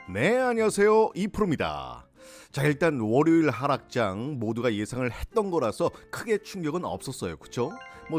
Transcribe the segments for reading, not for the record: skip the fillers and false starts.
네, 안녕하세요. 이프로입니다. 자, 일단 월요일 하락장 모두가 예상을 했던 거라서 크게 충격은 없었어요. 그쵸?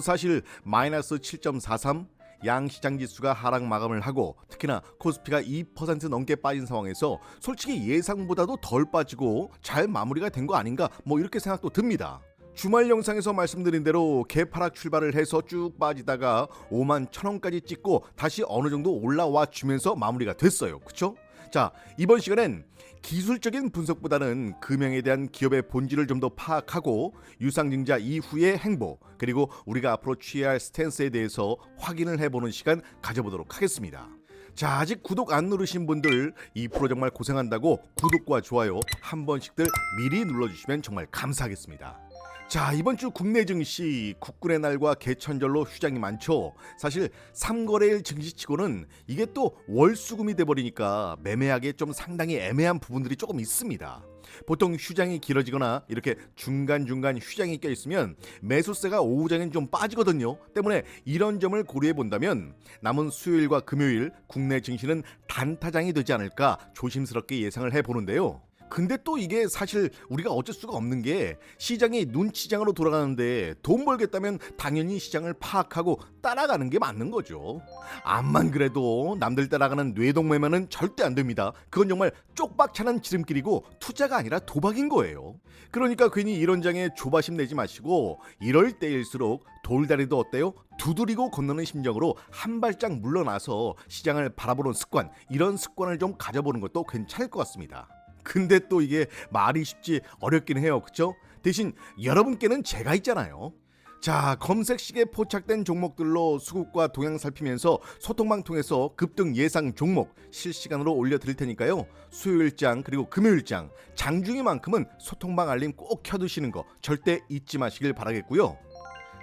사실 마이너스 7.43 양시장 지수가 하락 마감을 하고 특히나 코스피가 2% 넘게 빠진 상황에서 솔직히 예상보다도 덜 빠지고 잘 마무리가 된 거 아닌가 이렇게 생각도 듭니다. 주말 영상에서 말씀드린 대로 개파락 출발을 해서 쭉 빠지다가 5만 1,000원까지 찍고 다시 어느 정도 올라와 주면서 마무리가 됐어요. 그쵸? 자, 이번 시간엔 기술적인 분석보다는 금융에 대한 기업의 본질을 좀 더 파악하고 유상증자 이후의 행보, 그리고 우리가 앞으로 취해야 할 스탠스에 대해서 확인을 해보는 시간 가져보도록 하겠습니다. 자, 아직 구독 안 누르신 분들 2% 정말 고생한다고 구독과 좋아요 한 번씩들 미리 눌러주시면 정말 감사하겠습니다. 자, 이번 주 국내 증시 국군의 날과 개천절로 휴장이 많죠. 사실 3거래일 증시치고는 이게 또 월수금이 돼버리니까 매매하기에 좀 상당히 애매한 부분들이 조금 있습니다. 보통 휴장이 길어지거나 이렇게 중간중간 휴장이 껴있으면 매수세가 오후장엔 좀 빠지거든요. 때문에 이런 점을 고려해 본다면 남은 수요일과 금요일 국내 증시는 단타장이 되지 않을까 조심스럽게 예상을 해보는데요. 근데 또 이게 사실 우리가 어쩔 수가 없는 게 시장이 눈치장으로 돌아가는데 돈 벌겠다면 당연히 시장을 파악하고 따라가는 게 맞는 거죠. 암만 그래도 남들 따라가는 뇌동매매는 절대 안 됩니다. 그건 정말 쪽박차는 지름길이고 투자가 아니라 도박인 거예요. 그러니까 괜히 이런 장에 조바심 내지 마시고 이럴 때일수록 돌다리도 어때요? 두드리고 건너는 심정으로 한 발짝 물러나서 시장을 바라보는 습관, 이런 습관을 좀 가져보는 것도 괜찮을 것 같습니다. 근데 또 이게 말이 쉽지 어렵긴 해요. 그쵸? 대신 여러분께는 제가 있잖아요. 자, 검색식에 포착된 종목들로 수급과 동향 살피면서 소통방 통해서 급등 예상 종목 실시간으로 올려드릴 테니까요. 수요일장 그리고 금요일장 장중이만큼은 소통방 알림 꼭 켜두시는 거 절대 잊지 마시길 바라겠고요.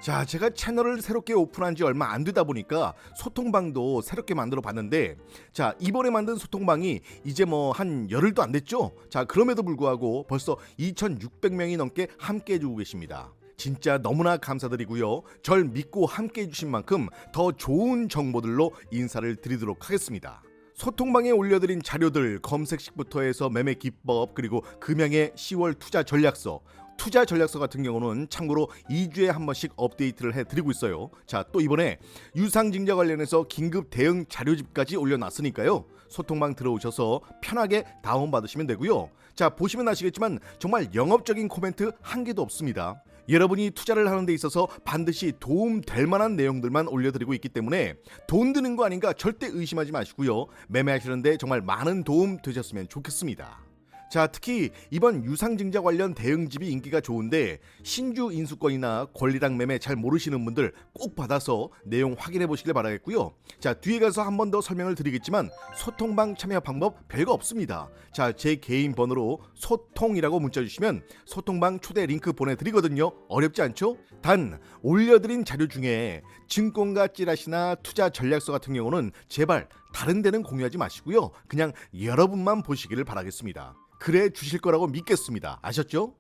자, 제가 채널을 새롭게 오픈한 지 얼마 안 되다 보니까 소통방도 새롭게 만들어 봤는데, 자, 이번에 만든 소통방이 이제 한 열흘도 안 됐죠? 자, 그럼에도 불구하고 벌써 2,600명이 넘게 함께 해주고 계십니다. 진짜 너무나 감사드리고요. 절 믿고 함께 해주신 만큼 더 좋은 정보들로 인사를 드리도록 하겠습니다. 소통방에 올려드린 자료들, 검색식부터 해서 매매 기법, 그리고 금양의 10월 투자 전략서 같은 경우는 참고로 2주에 한 번씩 업데이트를 해드리고 있어요. 자, 또 이번에 유상증자 관련해서 긴급 대응 자료집까지 올려놨으니까요. 소통방 들어오셔서 편하게 다운받으시면 되고요. 자, 보시면 아시겠지만 정말 영업적인 코멘트 한 개도 없습니다. 여러분이 투자를 하는 데 있어서 반드시 도움될 만한 내용들만 올려드리고 있기 때문에 돈 드는 거 아닌가 절대 의심하지 마시고요. 매매하시는데 정말 많은 도움 되셨으면 좋겠습니다. 자, 특히 이번 유상증자 관련 대응집이 인기가 좋은데 신주 인수권이나 권리랑 매매 잘 모르시는 분들 꼭 받아서 내용 확인해 보시길 바라겠고요. 자, 뒤에 가서 한 번 더 설명을 드리겠지만 소통방 참여 방법 별거 없습니다. 자, 제 개인 번호로 소통이라고 문자 주시면 소통방 초대 링크 보내드리거든요. 어렵지 않죠? 단 올려드린 자료 중에 증권가 찌라시나 투자 전략서 같은 경우는 제발 다른 데는 공유하지 마시고요. 그냥 여러분만 보시기를 바라겠습니다. 그래 주실 거라고 믿겠습니다. 아셨죠?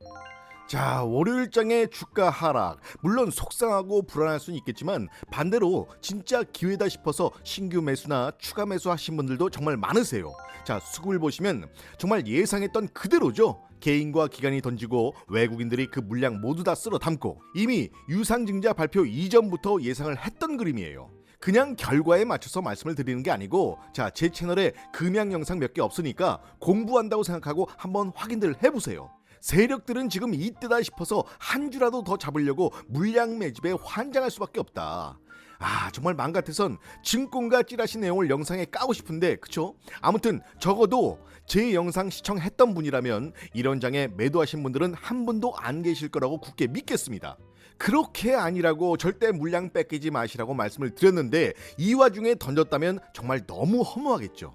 자, 월요일장의 주가 하락, 물론 속상하고 불안할 수는 있겠지만 반대로 진짜 기회다 싶어서 신규 매수나 추가 매수 하신 분들도 정말 많으세요. 자, 수급을 보시면 정말 예상했던 그대로죠. 개인과 기관이 던지고 외국인들이 그 물량 모두 다 쓸어 담고 이미 유상증자 발표 이전부터 예상을 했던 그림이에요. 그냥 결과에 맞춰서 말씀을 드리는 게 아니고, 자, 제 채널에 금양 영상 몇 개 없으니까 공부한다고 생각하고 한번 확인들 해보세요. 세력들은 지금 이때다 싶어서 한 주라도 더 잡으려고 물량 매집에 환장할 수밖에 없다. 아, 정말 맘 같아선 증권가 찌라시 내용을 영상에 까고 싶은데, 그쵸? 아무튼 적어도 제 영상 시청했던 분이라면 이런 장에 매도하신 분들은 한 분도 안 계실 거라고 굳게 믿겠습니다. 그렇게 아니라고 절대 물량 뺏기지 마시라고 말씀을 드렸는데 이 와중에 던졌다면 정말 너무 허무하겠죠.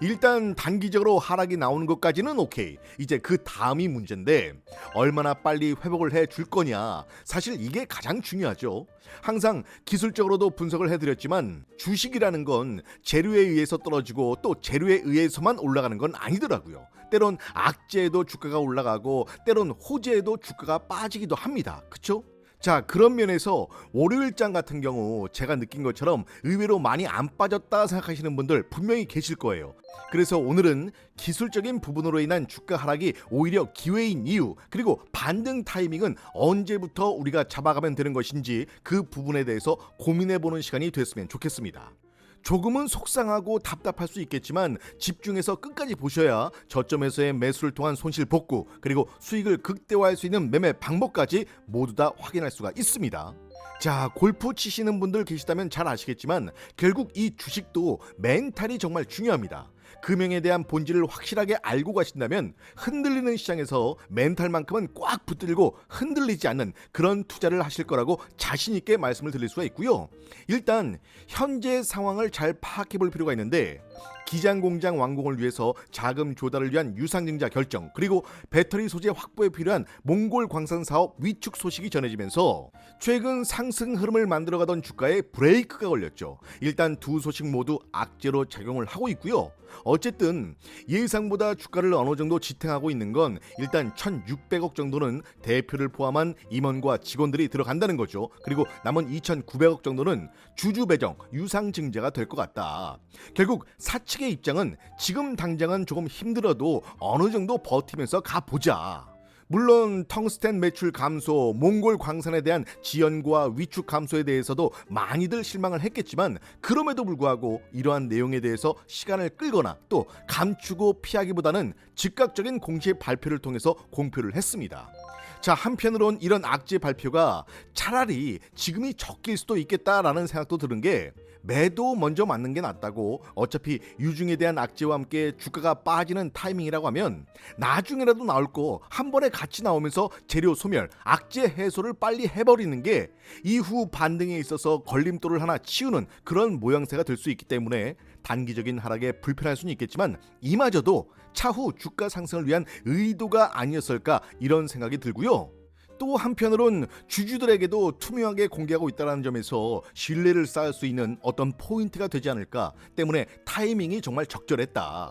일단 단기적으로 하락이 나오는 것까지는 오케이. 이제 그 다음이 문제인데 얼마나 빨리 회복을 해줄 거냐. 사실 이게 가장 중요하죠. 항상 기술적으로도 분석을 해드렸지만 주식이라는 건 재료에 의해서 떨어지고 또 재료에 의해서만 올라가는 건 아니더라고요. 때론 악재에도 주가가 올라가고 때론 호재에도 주가가 빠지기도 합니다. 그쵸? 자, 그런 면에서 월요일장 같은 경우 제가 느낀 것처럼 의외로 많이 안 빠졌다 생각하시는 분들 분명히 계실 거예요. 그래서 오늘은 기술적인 부분으로 인한 주가 하락이 오히려 기회인 이유, 그리고 반등 타이밍은 언제부터 우리가 잡아가면 되는 것인지 그 부분에 대해서 고민해보는 시간이 됐으면 좋겠습니다. 조금은 속상하고 답답할 수 있겠지만 집중해서 끝까지 보셔야 저점에서의 매수를 통한 손실 복구, 그리고 수익을 극대화할 수 있는 매매 방법까지 모두 다 확인할 수가 있습니다. 자, 골프 치시는 분들 계시다면 잘 아시겠지만 결국 이 주식도 멘탈이 정말 중요합니다. 금융에 대한 본질을 확실하게 알고 가신다면 흔들리는 시장에서 멘탈만큼은 꽉 붙들고 흔들리지 않는 그런 투자를 하실 거라고 자신 있게 말씀을 드릴 수가 있고요. 일단 현재 상황을 잘 파악해 볼 필요가 있는데, 기장 공장 완공을 위해서 자금 조달을 위한 유상증자 결정, 그리고 배터리 소재 확보에 필요한 몽골 광산 사업 위축 소식이 전해지면서 최근 상승 흐름을 만들어가던 주가에 브레이크가 걸렸죠. 일단 두 소식 모두 악재로 작용을 하고 있고요. 어쨌든 예상보다 주가를 어느 정도 지탱하고 있는 건 일단 1,600억 정도는 대표를 포함한 임원과 직원들이 들어간다는 거죠. 그리고 남은 2,900억 정도는 주주 배정, 유상 증자가 될 것 같다. 결국 사측의 입장은 지금 당장은 조금 힘들어도 어느 정도 버티면서 가보자. 물론 텅스텐 매출 감소, 몽골 광산에 대한 지연과 위축 감소에 대해서도 많이들 실망을 했겠지만, 그럼에도 불구하고 이러한 내용에 대해서 시간을 끌거나 또 감추고 피하기보다는 즉각적인 공식 발표를 통해서 공표를 했습니다. 자, 한편으론 이런 악재 발표가 차라리 지금이 적길 수도 있겠다라는 생각도 드는 게, 매도 먼저 맞는 게 낫다고, 어차피 유중에 대한 악재와 함께 주가가 빠지는 타이밍이라고 하면 나중에라도 나올 거 한 번에 같이 나오면서 재료 소멸, 악재 해소를 빨리 해버리는 게 이후 반등에 있어서 걸림돌을 하나 치우는 그런 모양새가 될 수 있기 때문에 단기적인 하락에 불편할 수는 있겠지만 이마저도 차후 주가 상승을 위한 의도가 아니었을까, 이런 생각이 들고요. 또 한편으론 주주들에게도 투명하게 공개하고 있다는 점에서 신뢰를 쌓을 수 있는 어떤 포인트가 되지 않을까 때문에 타이밍이 정말 적절했다.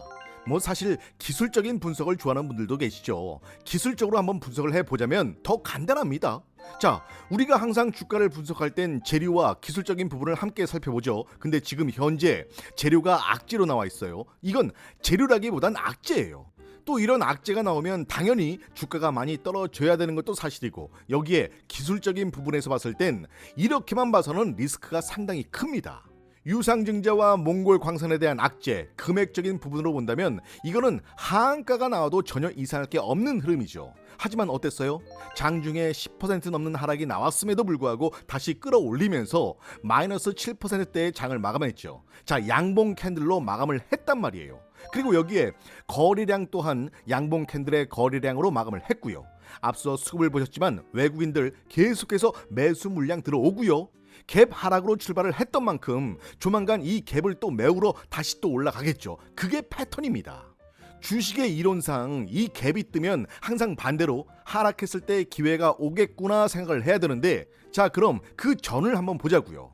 사실 기술적인 분석을 좋아하는 분들도 계시죠. 기술적으로 한번 분석을 해보자면 더 간단합니다. 자, 우리가 항상 주가를 분석할 땐 재료와 기술적인 부분을 함께 살펴보죠. 근데 지금 현재 재료가 악재로 나와 있어요. 이건 재료라기보단 악재예요. 또 이런 악재가 나오면 당연히 주가가 많이 떨어져야 되는 것도 사실이고, 여기에 기술적인 부분에서 봤을 땐 이렇게만 봐서는 리스크가 상당히 큽니다. 유상증자와 몽골 광산에 대한 악재, 금액적인 부분으로 본다면 이거는 하한가가 나와도 전혀 이상할 게 없는 흐름이죠. 하지만 어땠어요? 장중에 10% 넘는 하락이 나왔음에도 불구하고 다시 끌어올리면서 마이너스 7%대의 장을 마감했죠. 자, 양봉 캔들로 마감을 했단 말이에요. 그리고 여기에 거래량 또한 양봉 캔들의 거래량으로 마감을 했고요. 앞서 수급을 보셨지만 외국인들 계속해서 매수 물량 들어오고요. 갭 하락으로 출발을 했던 만큼 조만간 이 갭을 또 메우러 다시 또 올라가겠죠. 그게 패턴입니다. 주식의 이론상 이 갭이 뜨면 항상 반대로 하락했을 때 기회가 오겠구나 생각을 해야 되는데, 자, 그럼 그 전을 한번 보자고요.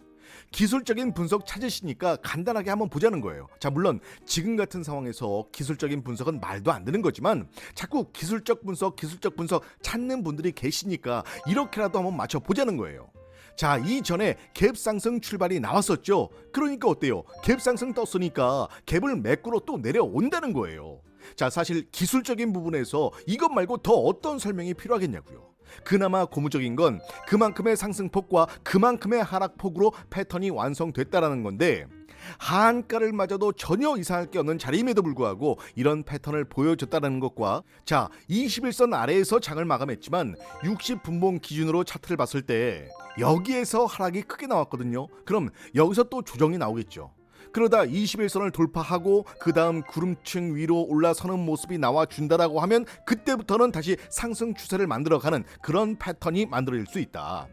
기술적인 분석 찾으시니까 간단하게 한번 보자는 거예요. 자, 물론 지금 같은 상황에서 기술적인 분석은 말도 안 되는 거지만 자꾸 기술적 분석 찾는 분들이 계시니까 이렇게라도 한번 맞춰보자는 거예요. 자, 이전에 갭 상승 출발이 나왔었죠. 그러니까 어때요? 갭 상승 떴으니까 갭을 메꾸러 또 내려온다는 거예요. 자, 사실 기술적인 부분에서 이것 말고 더 어떤 설명이 필요하겠냐고요. 그나마 고무적인 건 그만큼의 상승폭과 그만큼의 하락폭으로 패턴이 완성됐다라는 건데, 하한가를 맞아도 전혀 이상할 게 없는 자리임에도 불구하고 이런 패턴을 보여줬다는 것과, 자, 21선 아래에서 장을 마감했지만 60분봉 기준으로 차트를 봤을 때 여기에서 하락이 크게 나왔거든요. 그럼 여기서 또 조정이 나오겠죠. 그러다 21선을 돌파하고 그 다음 구름층 위로 올라서는 모습이 나와준다라고 하면 그때부터는 다시 상승 추세를 만들어가는 그런 패턴이 만들어질 수 있다.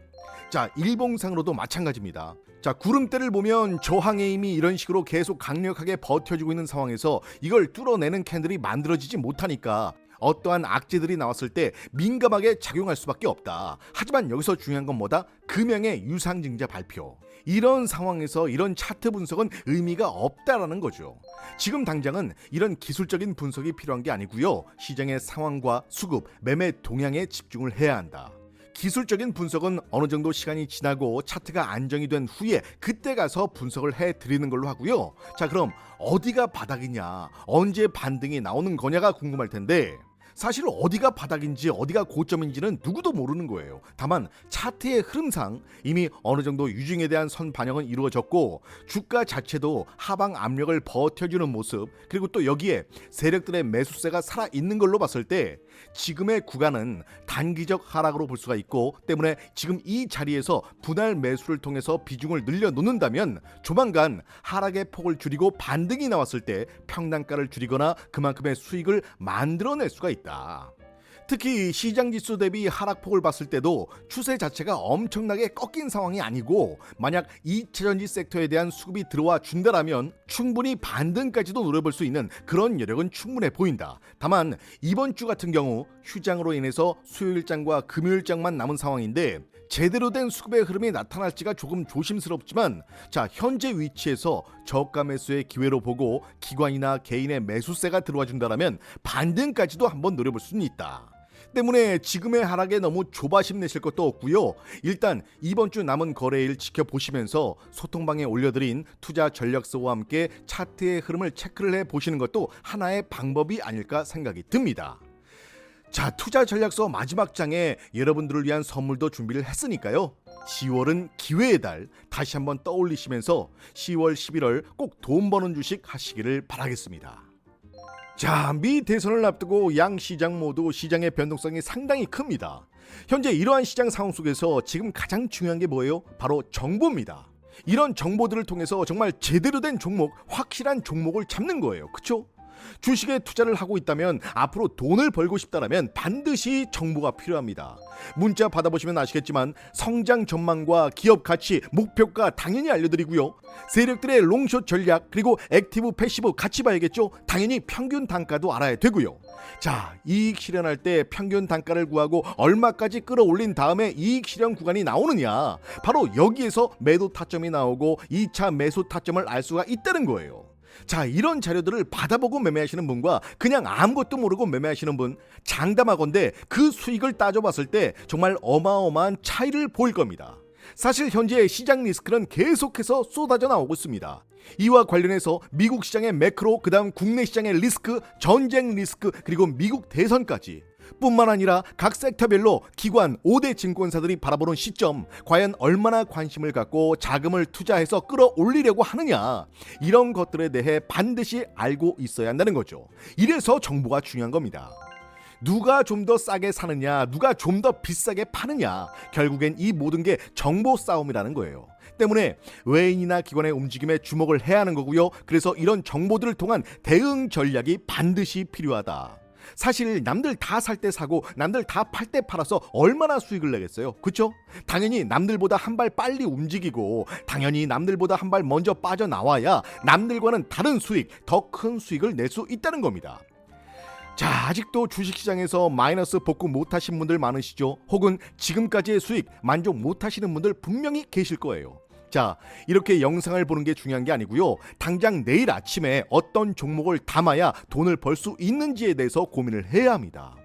자, 일봉상으로도 마찬가지입니다. 자, 구름대를 보면 저항의 힘이 이런 식으로 계속 강력하게 버텨주고 있는 상황에서 이걸 뚫어내는 캔들이 만들어지지 못하니까 어떠한 악재들이 나왔을 때 민감하게 작용할 수밖에 없다. 하지만 여기서 중요한 건 뭐다? 금형의 유상증자 발표. 이런 상황에서 이런 차트 분석은 의미가 없다라는 거죠. 지금 당장은 이런 기술적인 분석이 필요한 게 아니고요. 시장의 상황과 수급, 매매 동향에 집중을 해야 한다. 기술적인 분석은 어느 정도 시간이 지나고 차트가 안정이 된 후에 그때 가서 분석을 해드리는 걸로 하고요. 자, 그럼 어디가 바닥이냐, 언제 반등이 나오는 거냐가 궁금할 텐데, 사실 어디가 바닥인지 어디가 고점인지는 누구도 모르는 거예요. 다만 차트의 흐름상 이미 어느 정도 유증에 대한 선 반영은 이루어졌고, 주가 자체도 하방 압력을 버텨주는 모습, 그리고 또 여기에 세력들의 매수세가 살아있는 걸로 봤을 때 지금의 구간은 단기적 하락으로 볼 수가 있고, 때문에 지금 이 자리에서 분할 매수를 통해서 비중을 늘려놓는다면 조만간 하락의 폭을 줄이고 반등이 나왔을 때 평단가를 줄이거나 그만큼의 수익을 만들어낼 수가 있다. 특히 시장지수 대비 하락폭을 봤을 때도 추세 자체가 엄청나게 꺾인 상황이 아니고, 만약 2차전지 섹터에 대한 수급이 들어와 준다라면 충분히 반등까지도 노려볼 수 있는 그런 여력은 충분해 보인다. 다만 이번 주 같은 경우 휴장으로 인해서 수요일장과 금요일장만 남은 상황인데, 제대로 된 수급의 흐름이 나타날지가 조금 조심스럽지만, 자, 현재 위치에서 저가 매수의 기회로 보고 기관이나 개인의 매수세가 들어와 준다라면 반등까지도 한번 노려볼 수는 있다. 때문에 지금의 하락에 너무 조바심 내실 것도 없고요. 일단 이번 주 남은 거래일 지켜보시면서 소통방에 올려드린 투자 전략서와 함께 차트의 흐름을 체크를 해보시는 것도 하나의 방법이 아닐까 생각이 듭니다. 자, 투자 전략서 마지막 장에 여러분들을 위한 선물도 준비를 했으니까요. 10월은 기회의 달, 다시 한번 떠올리시면서 10월, 11월 꼭 돈 버는 주식 하시기를 바라겠습니다. 자, 미 대선을 앞두고 양 시장 모두 시장의 변동성이 상당히 큽니다. 현재 이러한 시장 상황 속에서 지금 가장 중요한 게 뭐예요? 바로 정보입니다. 이런 정보들을 통해서 정말 제대로 된 종목, 확실한 종목을 잡는 거예요. 그쵸? 주식에 투자를 하고 있다면, 앞으로 돈을 벌고 싶다라면 반드시 정보가 필요합니다. 문자 받아보시면 아시겠지만 성장 전망과 기업 가치, 목표가 당연히 알려드리고요. 세력들의 롱숏 전략, 그리고 액티브 패시브 같이 봐야겠죠. 당연히 평균 단가도 알아야 되고요. 자, 이익 실현할 때 평균 단가를 구하고 얼마까지 끌어올린 다음에 이익 실현 구간이 나오느냐, 바로 여기에서 매도 타점이 나오고 2차 매수 타점을 알 수가 있다는 거예요. 자, 이런 자료들을 받아보고 매매하시는 분과 그냥 아무것도 모르고 매매하시는 분, 장담하건대 그 수익을 따져봤을 때 정말 어마어마한 차이를 보일 겁니다. 사실 현재 시장 리스크는 계속해서 쏟아져 나오고 있습니다. 이와 관련해서 미국 시장의 매크로, 그 다음 국내 시장의 리스크, 전쟁 리스크, 그리고 미국 대선까지, 뿐만 아니라 각 섹터별로 기관 5대 증권사들이 바라보는 시점, 과연 얼마나 관심을 갖고 자금을 투자해서 끌어올리려고 하느냐, 이런 것들에 대해 반드시 알고 있어야 한다는 거죠. 이래서 정보가 중요한 겁니다. 누가 좀 더 싸게 사느냐, 누가 좀 더 비싸게 파느냐, 결국엔 이 모든 게 정보 싸움이라는 거예요. 때문에 외인이나 기관의 움직임에 주목을 해야 하는 거고요. 그래서 이런 정보들을 통한 대응 전략이 반드시 필요하다. 사실 남들 다 살 때 사고 남들 다 팔 때 팔아서 얼마나 수익을 내겠어요? 그렇죠? 당연히 남들보다 한 발 빨리 움직이고, 당연히 남들보다 한 발 먼저 빠져나와야 남들과는 다른 수익, 더 큰 수익을 낼 수 있다는 겁니다. 자, 아직도 주식시장에서 마이너스 복구 못하신 분들 많으시죠? 혹은 지금까지의 수익 만족 못하시는 분들 분명히 계실 거예요. 자, 이렇게 영상을 보는 게 중요한 게 아니고요. 당장 내일 아침에 어떤 종목을 담아야 돈을 벌 수 있는지에 대해서 고민을 해야 합니다.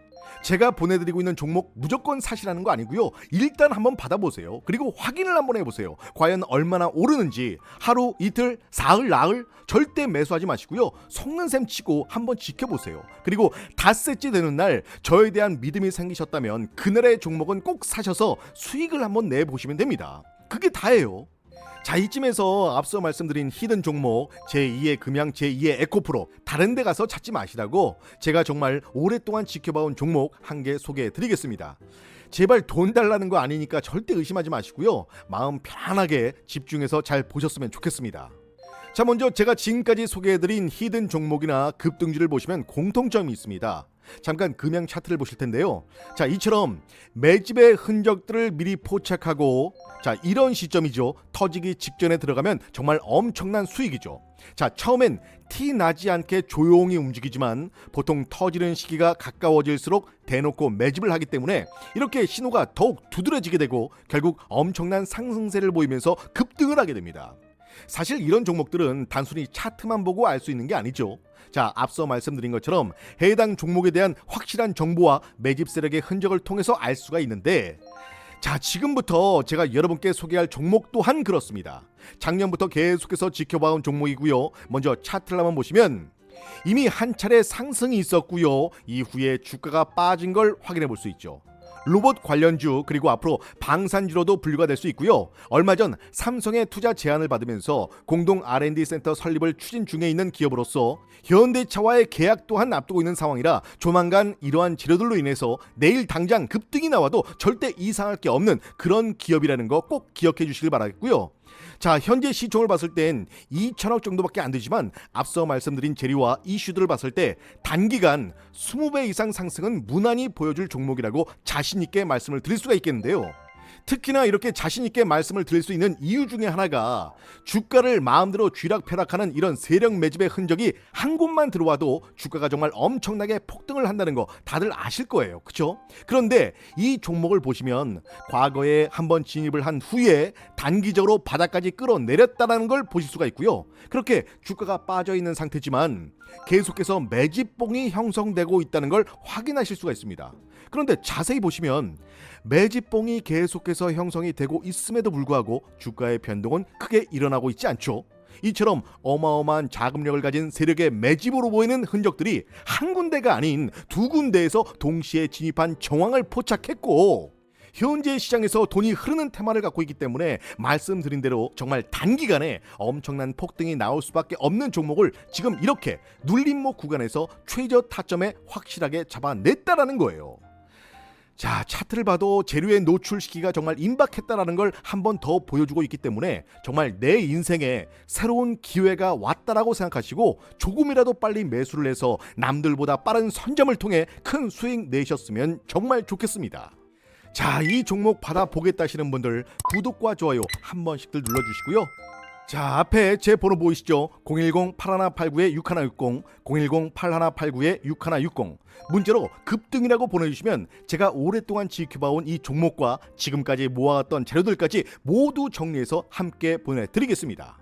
제가 보내드리고 있는 종목 무조건 사시라는 거 아니고요. 일단 한번 받아보세요. 그리고 확인을 한번 해보세요. 과연 얼마나 오르는지. 하루, 이틀, 사흘, 나흘 절대 매수하지 마시고요. 속는 셈 치고 한번 지켜보세요. 그리고 닷새째 되는 날 저에 대한 믿음이 생기셨다면 그날의 종목은 꼭 사셔서 수익을 한번 내보시면 됩니다. 그게 다예요. 자, 이쯤에서 앞서 말씀드린 히든 종목, 제2의 금양, 제2의 에코프로, 다른 데 가서 찾지 마시라고 제가 정말 오랫동안 지켜봐온 종목 한 개 소개해 드리겠습니다. 제발 돈 달라는 거 아니니까 절대 의심하지 마시고요. 마음 편안하게 집중해서 잘 보셨으면 좋겠습니다. 자, 먼저 제가 지금까지 소개해드린 히든 종목이나 급등주를 보시면 공통점이 있습니다. 잠깐 금양 차트를 보실 텐데요. 자, 이처럼 매집의 흔적들을 미리 포착하고, 자, 이런 시점이죠. 터지기 직전에 들어가면 정말 엄청난 수익이죠. 자, 처음엔 티 나지 않게 조용히 움직이지만 보통 터지는 시기가 가까워질수록 대놓고 매집을 하기 때문에 이렇게 신호가 더욱 두드러지게 되고 결국 엄청난 상승세를 보이면서 급등을 하게 됩니다. 사실 이런 종목들은 단순히 차트만 보고 알 수 있는 게 아니죠. 자, 앞서 말씀드린 것처럼 해당 종목에 대한 확실한 정보와 매집 세력의 흔적을 통해서 알 수가 있는데, 자, 지금부터 제가 여러분께 소개할 종목 또한 그렇습니다. 작년부터 계속해서 지켜봐온 종목이고요. 먼저 차트를 한번 보시면 이미 한 차례 상승이 있었고요. 이후에 주가가 빠진 걸 확인해 볼 수 있죠. 로봇 관련주 그리고 앞으로 방산주로도 분류가 될 수 있고요. 얼마 전 삼성의 투자 제안을 받으면서 공동 R&D 센터 설립을 추진 중에 있는 기업으로서 현대차와의 계약 또한 앞두고 있는 상황이라 조만간 이러한 재료들로 인해서 내일 당장 급등이 나와도 절대 이상할 게 없는 그런 기업이라는 거 꼭 기억해 주시길 바라겠고요. 자, 현재 시총을 봤을 땐 2천억 정도밖에 안 되지만 앞서 말씀드린 재료와 이슈들을 봤을 때 단기간 20배 이상 상승은 무난히 보여줄 종목이라고 자신 있게 말씀을 드릴 수가 있겠는데요. 특히나 이렇게 자신 있게 말씀을 드릴 수 있는 이유 중에 하나가 주가를 마음대로 쥐락펴락하는 이런 세력 매집의 흔적이 한 곳만 들어와도 주가가 정말 엄청나게 폭등을 한다는 거 다들 아실 거예요. 그렇죠? 그런데 이 종목을 보시면 과거에 한번 진입을 한 후에 단기적으로 바닥까지 끌어내렸다는 걸 보실 수가 있고요. 그렇게 주가가 빠져 있는 상태지만 계속해서 매집봉이 형성되고 있다는 걸 확인하실 수가 있습니다. 그런데 자세히 보시면 매집봉이 계속해서 형성이 되고 있음에도 불구하고 주가의 변동은 크게 일어나고 있지 않죠. 이처럼 어마어마한 자금력을 가진 세력의 매집으로 보이는 흔적들이 한 군데가 아닌 두 군데에서 동시에 진입한 정황을 포착했고, 현재 시장에서 돈이 흐르는 테마를 갖고 있기 때문에 말씀드린 대로 정말 단기간에 엄청난 폭등이 나올 수밖에 없는 종목을 지금 이렇게 눌림목 구간에서 최저 타점에 확실하게 잡아냈다라는 거예요. 자, 차트를 봐도 재료에 노출 시기가 정말 임박했다라는 걸 한 번 더 보여주고 있기 때문에 정말 내 인생에 새로운 기회가 왔다라고 생각하시고 조금이라도 빨리 매수를 해서 남들보다 빠른 선점을 통해 큰 수익 내셨으면 정말 좋겠습니다. 자, 이 종목 받아보겠다 하시는 분들 구독과 좋아요 한 번씩들 눌러주시고요. 자, 앞에 제 번호 보이시죠? 010-8189-6160, 010-8189-6160. 문자로 급등이라고 보내주시면 제가 오랫동안 지켜봐온 이 종목과 지금까지 모아왔던 자료들까지 모두 정리해서 함께 보내드리겠습니다.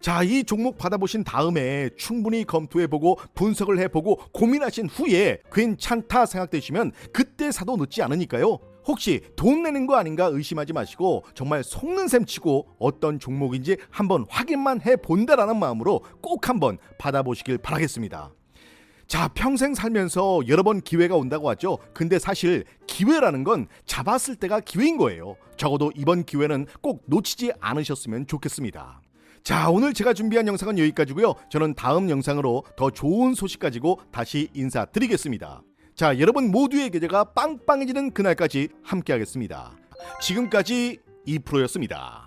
자, 이 종목 받아보신 다음에 충분히 검토해보고 분석을 해보고 고민하신 후에 괜찮다 생각되시면 그때 사도 늦지 않으니까요. 혹시 돈 내는 거 아닌가 의심하지 마시고 정말 속는 셈 치고 어떤 종목인지 한번 확인만 해본다라는 마음으로 꼭 한번 받아보시길 바라겠습니다. 자, 평생 살면서 여러 번 기회가 온다고 하죠. 근데 사실 기회라는 건 잡았을 때가 기회인 거예요. 적어도 이번 기회는 꼭 놓치지 않으셨으면 좋겠습니다. 자, 오늘 제가 준비한 영상은 여기까지고요. 저는 다음 영상으로 더 좋은 소식 가지고 다시 인사드리겠습니다. 자, 여러분 모두의 계좌가 빵빵해지는 그날까지 함께하겠습니다. 지금까지 2%였습니다.